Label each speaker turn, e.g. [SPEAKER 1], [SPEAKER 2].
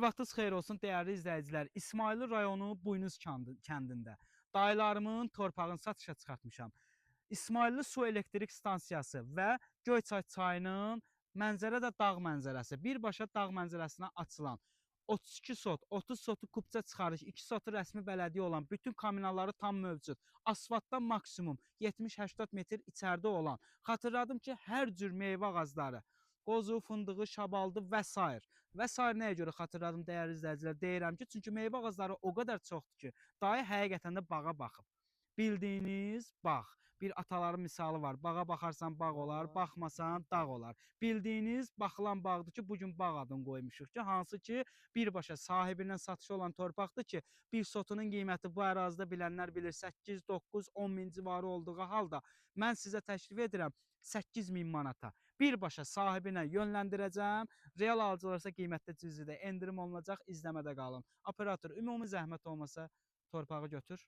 [SPEAKER 1] Vaxtınız xeyir olsun dəyərli izləyicilər. İsmayıllı rayonu Buynuz kəndində dayılarımın torpağını satışa çıxartmışam. İsmayıllı su elektrik stansiyası və Göyçay çayının mənzərə də dağ mənzərəsi. Birbaşa dağ mənzərəsinə açılan 32 sot, 30 sotu kubça çıxarış, 2 sotu rəsmi bələdiyyə olan bütün kommunalları tam mövcud. Asfaltdan maksimum 70-80 metr içəridə olan. Xatırladım ki, hər cür meyvə ağacları, qozu, fındığı, şabaldı və s. Və s. Nəyə görə xatırladım dəyərli izləyicilər? Deyirəm ki, çünki meyvə ağacları o qədər çoxdur ki, dayı həqiqətən də bağa baxıb. Bildiyiniz bağ. Bir ataların misalı var. Bağa baxarsan bağ olar, baxmasan dağ olar. Bildiyiniz baxılan bağdır ki, bugün bağ adını qoymuşuq ki, hansı ki birbaşa sahibindən satışı olan torpaqdır ki, bir sotunun qiyməti bu ərazidə bilənlər bilir 8, 9, 10 min civarı olduğu halda mən sizə təklif edirəm 8.000 manata. Birbaşa sahibinə yönləndirəcəm. Real alıcılarsa qiymətdə cüzidə endirim olunacaq. İzləmədə qalın. Operator, ümumi zəhmət olmasa torpağı götür.